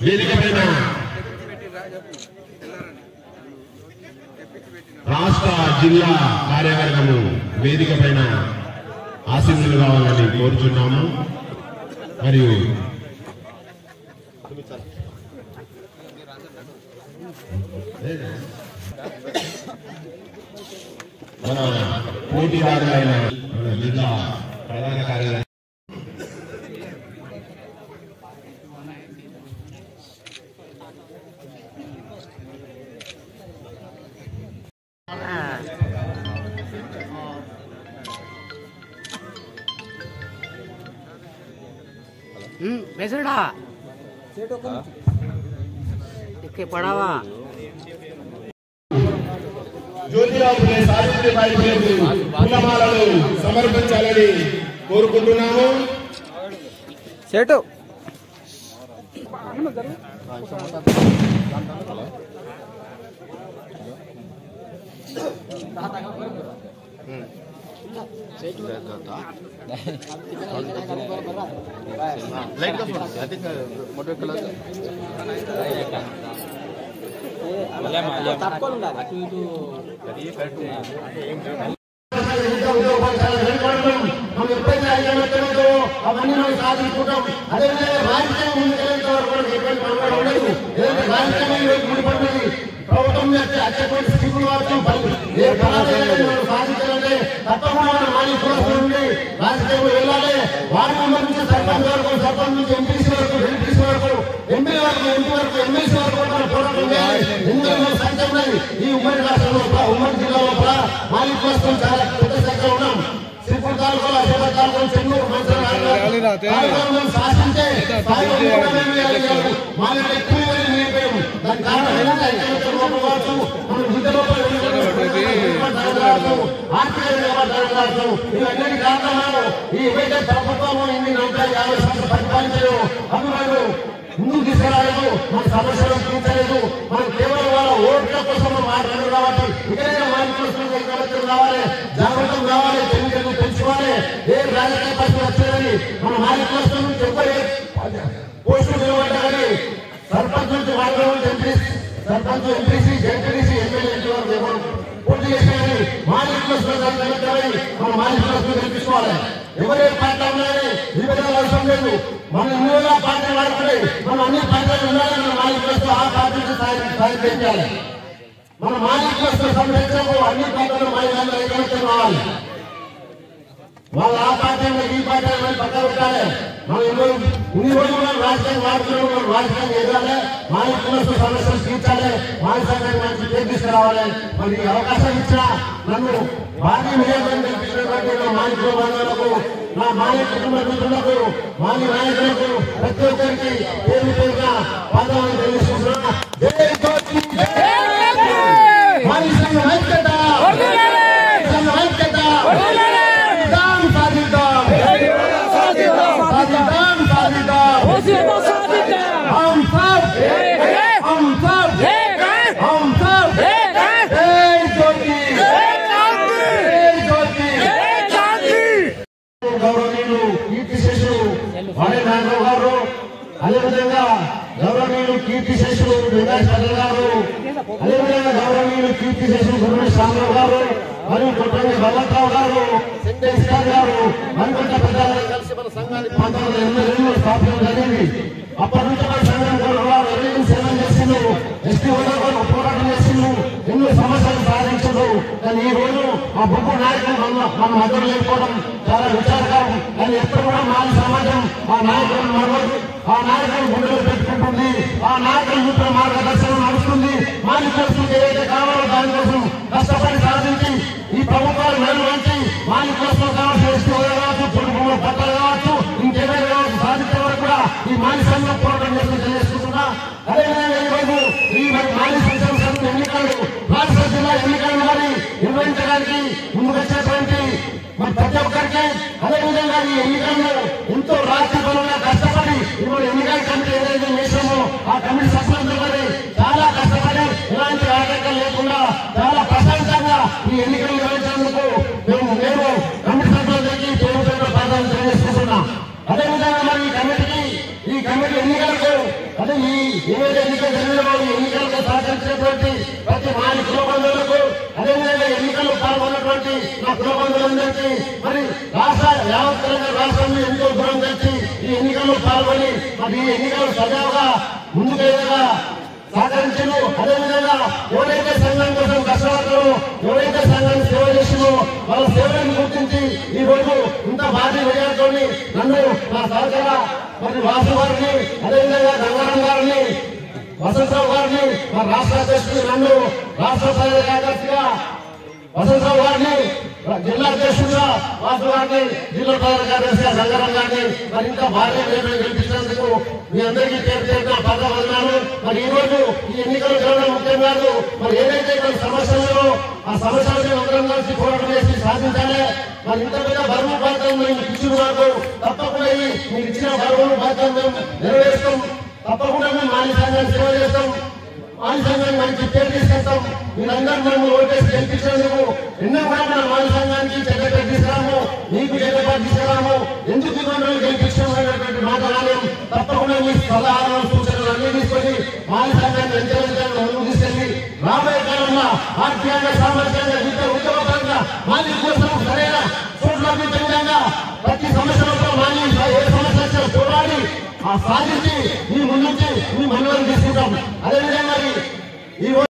వేదికపైన రాష్ట్ర జిల్లా కార్యవర్గము వేదికపైన ఆశీస్సులు కావాలని కోరుచున్నాము. మరియు మన పోటీదారులైన జిల్లా ప్రధాన కార్యదర్శి बेसड़ा इक्के पड़ावा జ్యోతిరావు సావిత్రిబాయి పూలమాలలు సమర్పించాలని కోరుకుంటున్నాము. सेटो అవన్నీ మనం సాధించుకుంటాం. అదేవిధంగా రాజకీయం ముందుకెళ్ళేంత వరకు కూడా ఎటువంటి పనులు ఉండదు. ఏదైతే రాజకీయం ముడిపడుతుంది ప్రభుత్వం అత్యటువంటి స్కీములు వాడటం ఏ పరాజయాన్ని మనం సాధించాలంటే తప్పకుండా మన మాజీ కులస్తుల నుండి రాజకీయంలో వెళ్ళాలి. వార్డు మెంబర్ నుంచి సర్పంచ్ వరకు, సర్పంచ్ నుంచి ఎంపీసీ వరకు, ఎంపీసీ వరకు, ఎంపీ వరకు, ఎంపీ వరకు, ఎమ్మెల్సీ వరకు మనం పోరాటం చేయాలి. ఎందుకంటే సంఖ్య ఉన్నది ఈ ఉమ్మడి రాష్ట్రంలో, ఉమ్మడి జిల్లాలో కూడా మాజీ కులస్తులు చాలా పెద్ద సంఖ్య ఉన్నాం. శ్రీపూర్ తాలూకాలో, అశోక తాలూకాలో, చెన్నూరు, మంచిర్యాల శాసించే మాది ఎక్కువ దాని కారణం కావచ్చు. మనం ఇంత లోపల ఆర్థిక ఇవన్నీ కారణాలు ఏవైతే ప్రభుత్వము ఇన్ని 150 సంవత్సరాలు పరిపాలించలేదు, అందులో ముందుకు తీసుకురాలేదు, మన సమస్యలు తీర్చలేదు. మనం కేవలం వాళ్ళ ఓట్ల కోసం మాట్లాడదు కాబట్టి ఇక్కడైనా మాజీ కులస్తులు రావాలి, జాగ్రత్తలు కావాలి, తెలివితేటలు పెంచుకోవాలి. ఏ రాజకీయ పరిస్థితి వచ్చేదని మన మాజీ కులస్తుల నుంచి ఎవరు పోస్టులు నిలబడ్డారని సర్పంచ్ నుంచి ward MP, sarpanch, MPC, ZPC, MLA వరకు ఎవరు పోటీ చేసేది మాజీ కులస్తులు మన మాజీ కులస్తులు కల్పించుకోవాలి. ఎవరే పార్టీ ఉన్నారని విభజన అవసరం లేదు. మన ఇందులో పార్టీ వాడుకుంటే మనం అన్ని పార్టీలు ఉండాలని మన మాజీ కులస్తులు ఆ పార్టీకి సాయం చేయాలి. మన మాజీ కులస్తుల సంరక్షణకు అన్ని పార్టీలు మాజీ ఐకమత్యం రావాలి. వాళ్ళు ఆ పార్టీ ఈ పార్టీ పక్క పెట్టాలి. మనం ఇన్ని రోజులు రాజకీయం వాడుతున్నాం, మనం రాజకీయం ఎదగాలి, మాజీ కులస్తుల సమస్యలు తీర్చాలి, మాజీ సంఘానికి మంచి పేరు తీసుకురావాలి. మరి అవకాశం ఇచ్చిన నన్ను భారీ విజయం కల్పించినటువంటి నా మాజీ కుల బంధువులకు, నా మాజీ కుటుంబ మిత్రులకు, మాజీ నాయకులకు ప్రతి ఒక్కరికి పేరు పేరుగా పాదాలను తెలియజేస్తున్నా. మాజీ సంఘం ఐక్యత, సంఘం ఐక్యత, గౌరవనీయులు కీర్తిశేషులు వాడే నాగరావు గారు, అదేవిధంగా గౌరవనీయులు కీర్తిశేషులు వెంకటేశ్వర గారు, అదేవిధంగా గౌరవనీయులు కీర్తిశేషులు గురుమేష్ రామరావు గారు, మరియు కొట్టంగి భగవంతరావు గారు, సెంటేశ్వర్ గారు, మరికొంత పెద్దలను కలిసి మన సంఘాన్ని 1982లో స్థాపించడం జరిగింది. అప్పటి నుంచి మన సంఘం ఎన్నో సేవలు చేసిండు, ఎస్టీ హోదాలో పోరాటం చేసిండు, ఎన్నో సమస్యలు సాధించడు. కానీ ఈ రోజు ఆ బొగ్గు నాయకులు మన మధ్యలో లేకపోవడం చాలా విచారకరం. కానీ ఎప్పుడు కూడా మాజీ సమాజం ఆ నాయకులను మరవదు, ఆ నాయకులు గుండెలో పెట్టుకుంటుంది, ఆ నాయకులు నూతన మార్గదర్శనం నడుస్తుంది. మాజీ కులస్తులకు ఏదైతే కావాలో దానికోసం కష్టపడి సాధించి ఈ ప్రభుత్వాలు నిర్వహించి మాజీ కులస్తులు కావచ్చు, ఎస్టీ హోదా కావచ్చు, పొడుగులో పట్టాలు కావచ్చు, ఇంకేదైనా కావచ్చు సాధించే వరకు కూడా ఈ మాజీ సంఘం పోరాటం చేస్తూ తెలియజేసుకుంటున్నా. అదేవిధంగా ఈరోజు ఈ మాజీ సంఘం ఎన్నికలు రాష్ట్ర జిల్లా ఎన్నికలు మరి నిర్వహించడానికి ముందుకొచ్చేటువంటి మన ప్రతి ఒక్కరికి, అదేవిధంగా ఈ ఎన్నికల్లో ఎంతో రాష్ట్ర బలంగా కష్టపడి ఇప్పుడు ఎన్నికల కమిటీ ఏదైతే చేసామో ఆ కమిటీ సభ్యులందరూ మరి చాలా కష్టపడి ఎలాంటి ఆటంకం లేకుండా చాలా ప్రశాంతంగా ఈ ఎన్నికలు నిర్వహించేందుకు మేము కమిటీ సభ్యులందరికీ పేరు పాదాలు తెలియజేసుకుంటున్నాం. అదే ఈ ఏదైతే ఎన్నికలు జరిగిన ఎన్నికలకు సహకరించినటువంటి ప్రతి మా కుల బంధువులకు అదేవిధంగా ఎన్నికల్లో పాల్గొన్నటువంటి నా కుల బంధువులందరికీ మరి యావత్ తెలంగాణ రాష్ట్రాన్ని ఎంతో దూరం తెచ్చి ఈ ఎన్నికల్లో పాల్గొని మరి ఈ ఎన్నికలు సజావుగా ముందుకెళ్ళగా సహకరించను. అదేవిధంగా ఎవరైతే సంఘం కోసం కష్టపడతారో ఎవరైతే సంఘాన్ని సేవ చేసినో వాళ్ళ సేవలను గుర్తించి ఈ రోజు ఇంత భారీ విజయంతో నన్ను నా సహకార మరి వాసు గారిని అదేవిధంగా గంగారాం గారిని వసంతరావు గారిని మా రాష్ట్ర అధ్యక్షుడు నన్ను రాష్ట్ర ప్రధాన కార్యదర్శిగా వసంతరావు గారిని జిల్లా అధ్యక్షుడిగా వాసు గారిని జిల్లా ప్రధాన కార్యదర్శిగా గంగారాం గారిని మరి ఇంత భారీ విజయం గెలిపించినందుకు మీ అందరికీ చేరుతున్న పదవన్నాను. మరి ఈ రోజు ఈ ఎన్నికలు జరగడం ముఖ్యం కాదు. మరి ఏదైతే కొన్ని సమస్యలు ఆ సమస్యలను అందరం కలిసి పోరాటం చేసి సాధించాలి. మరి ఇంత పెద్ద బరువు బాధ్యత మేము ఇచ్చిన వరకు తప్పకుండా మీకు ఇచ్చిన బరువును బాధ్యత మేము నెరవేరుస్తాం. తప్పకుండా మేము మాజీ సంఘాన్ని సేవ చేస్తాం. మాజీ సంఘాన్ని మంచి పేరు తీసుకెళ్తాం. మీరందరూ మేము ఓటేసి గెలిపించినందుకు ఎన్నో కూడా మన మాజీ సంఘానికి చెడ్డ పేరు తీసుకురాము, మీకు చెడ్డ పేరు తీసుకురాము, ఎందుకు ఇటువంటి గెలిపించినటువంటి మాట్లాడాలి. తప్పకుండా మీ సలహాలను సూచనలు అన్ని తీసుకొని మాజీ సంఘాన్ని ఎంతమంది ముందుకు తీసుకెళ్లి రాబోయే కాలంలో ఆర్థికంగా సామాజికంగా విద్య ఉద్యోగపరంగా మాజీ కోసం సరైన చోట్ల విధంగా ప్రతి సమస్యలతో మాజీ ఏ సమస్య వచ్చినా పోరాడి ఆ సాధించి మీ ముందుంచి మీ మనవరం తీసుకుంటాం. అదేవిధంగా ఈ